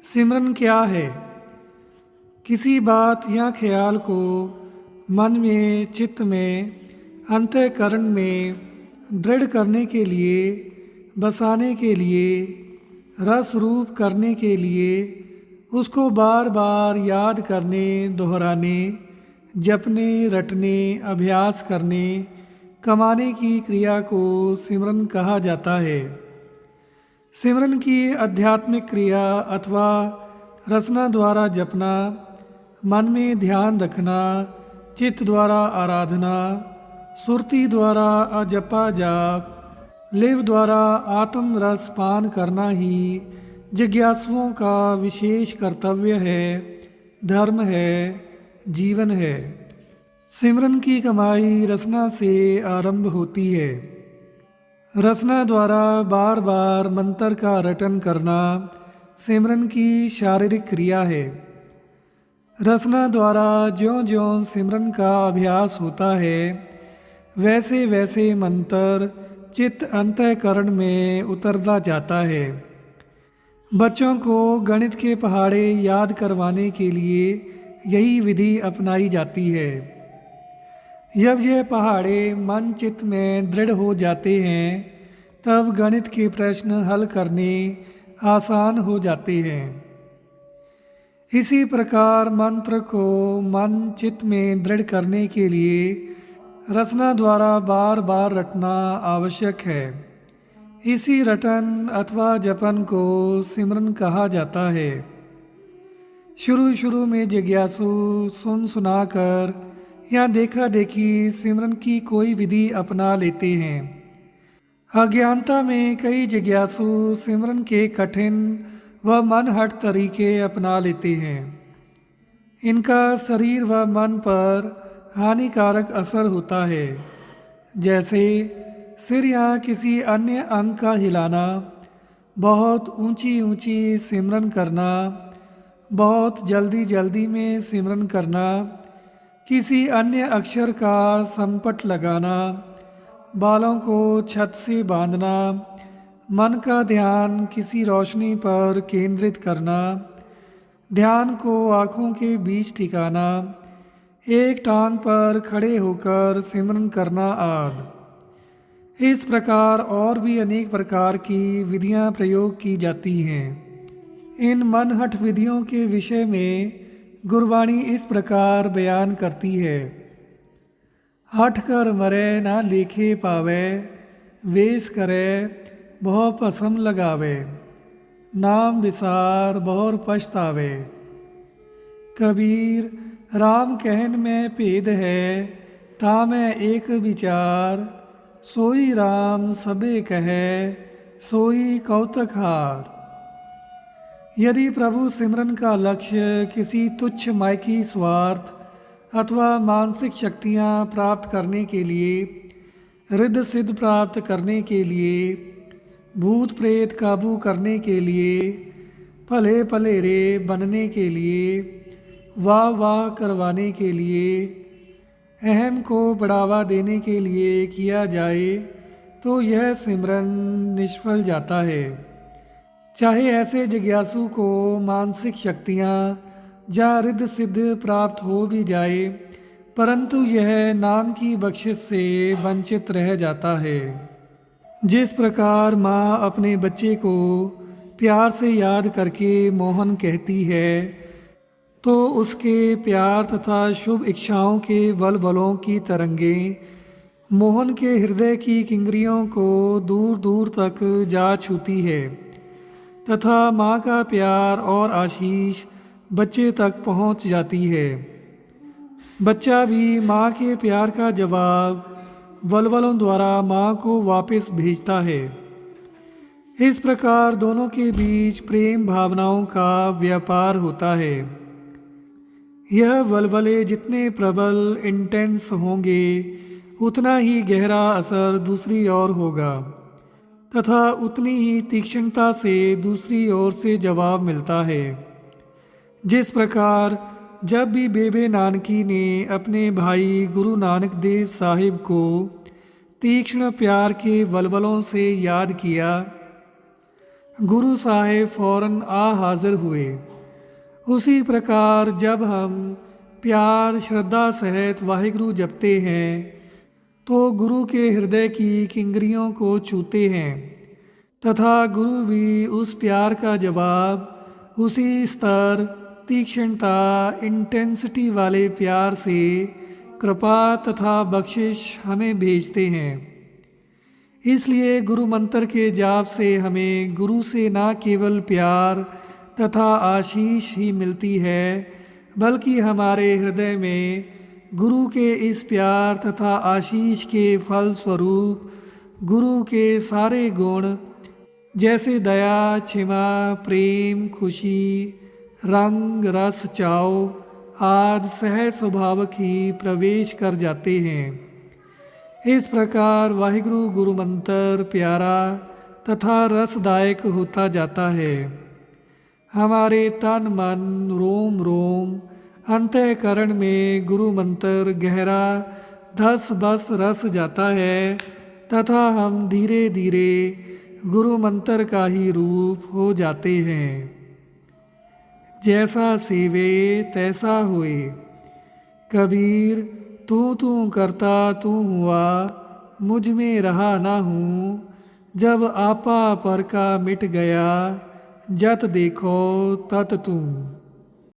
सिमरन क्या है? किसी बात या ख्याल को मन में, चित्त में, अंतःकरण में दृढ़ करने के लिए, बसाने के लिए, रस रूप करने के लिए, उसको बार बार याद करने, दोहराने, जपने, रटने, अभ्यास करने, कमाने की क्रिया को सिमरन कहा जाता है। सिमरन की आध्यात्मिक क्रिया अथवा रसना द्वारा जपना, मन में ध्यान रखना, चित्त द्वारा आराधना, सुरती द्वारा अजपा जाप, लिव द्वारा आत्म रस पान करना ही जिज्ञासुओं का विशेष कर्तव्य है, धर्म है, जीवन है। सिमरन की कमाई रसना से आरंभ होती है। रसना द्वारा बार बार मंत्र का रटन करना सिमरन की शारीरिक क्रिया है। रसना द्वारा ज्यों ज्यों सिमरन का अभ्यास होता है, वैसे वैसे मंत्र चित्त अंतःकरण में उतरता जाता है। बच्चों को गणित के पहाड़े याद करवाने के लिए यही विधि अपनाई जाती है। जब यह पहाड़े मन चित्त में दृढ़ हो जाते हैं, तब गणित के प्रश्न हल करने आसान हो जाते हैं। इसी प्रकार मंत्र को मन चित्त में दृढ़ करने के लिए रसना द्वारा बार बार रटना आवश्यक है। इसी रटन अथवा जपन को सिमरन कहा जाता है। शुरू शुरू में जिज्ञासु सुन सुनाकर या देखा देखी सिमरन की कोई विधि अपना लेते हैं। अज्ञानता में कई जिज्ञासु सिमरन के कठिन व मनहट तरीके अपना लेते हैं। इनका शरीर व मन पर हानिकारक असर होता है, जैसे सिर या किसी अन्य अंग का हिलाना, बहुत ऊंची ऊंची सिमरन करना, बहुत जल्दी जल्दी में सिमरन करना, किसी अन्य अक्षर का संपट लगाना, बालों को छत से बांधना, मन का ध्यान किसी रोशनी पर केंद्रित करना, ध्यान को आँखों के बीच ठिकाना, एक टांग पर खड़े होकर सिमरन करना आदि। इस प्रकार और भी अनेक प्रकार की विधियां प्रयोग की जाती हैं। इन मनहठ विधियों के विषय में गुरबाणी इस प्रकार बयान करती है। हठ कर मरे ना लेखे पावे, वेश करे बहु पसम लगावे, नाम विसार बहुर पछतावे। कबीर राम कहन में भेद है, तामै एक विचार, सोई राम सबे कहे, सोई कौतक हार। यदि प्रभु सिमरन का लक्ष्य किसी तुच्छ मायकी स्वार्थ अथवा मानसिक शक्तियाँ प्राप्त करने के लिए, रिद्ध सिद्ध प्राप्त करने के लिए, भूत प्रेत काबू करने के लिए, भले भलेरे बनने के लिए, वाह वाह करवाने के लिए, अहम को बढ़ावा देने के लिए किया जाए, तो यह सिमरन निष्फल जाता है। चाहे ऐसे जिज्ञासु को मानसिक शक्तियाँ या रिद्ध सिद्ध प्राप्त हो भी जाए, परंतु यह नाम की बख्शिश से वंचित रह जाता है। जिस प्रकार माँ अपने बच्चे को प्यार से याद करके मोहन कहती है, तो उसके प्यार तथा शुभ इच्छाओं के वलवलों की तरंगें मोहन के हृदय की किंगरियों को दूर दूर तक जा छूती है, तथा माँ का प्यार और आशीष बच्चे तक पहुँच जाती है। बच्चा भी माँ के प्यार का जवाब वलवलों द्वारा माँ को वापस भेजता है। इस प्रकार दोनों के बीच प्रेम भावनाओं का व्यापार होता है। यह वलवले जितने प्रबल इंटेंस होंगे, उतना ही गहरा असर दूसरी ओर होगा, तथा उतनी ही तीक्ष्णता से दूसरी ओर से जवाब मिलता है। जिस प्रकार जब भी बेबे नानकी ने अपने भाई गुरु नानक देव साहिब को तीक्ष्ण प्यार के वलवलों से याद किया, गुरु साहेब फौरन आ हाजिर हुए। उसी प्रकार जब हम प्यार श्रद्धा सहित वाहिगुरु जपते हैं तो गुरु के हृदय की किंगरियों को छूते हैं तथा गुरु भी उस प्यार का जवाब उसी स्तर तीक्ष्णता इंटेंसिटी वाले प्यार से कृपा तथा बख्शिश हमें भेजते हैं। इसलिए गुरु मंत्र के जाप से हमें गुरु से न केवल प्यार तथा आशीष ही मिलती है बल्कि हमारे हृदय में गुरु के इस प्यार तथा आशीष के फल स्वरूप गुरु के सारे गुण जैसे दया, क्षमा, प्रेम, खुशी, रंग, रस, चाव आदि सहज स्वभावक ही प्रवेश कर जाते हैं। इस प्रकार वाहिगुरु गुरु मंत्र प्यारा तथा रसदायक होता जाता है। हमारे तन मन रोम रोम अंतःकरण में गुरु मंत्र गहरा धस बस रस जाता है तथा हम धीरे धीरे गुरु मंत्र का ही रूप हो जाते हैं। जैसा सेवे तैसा होए। कबीर तू तू करता तू हुआ, मुझ में रहा ना हूँ। जब आपा पर का मिट गया, जत देखो तत तुम।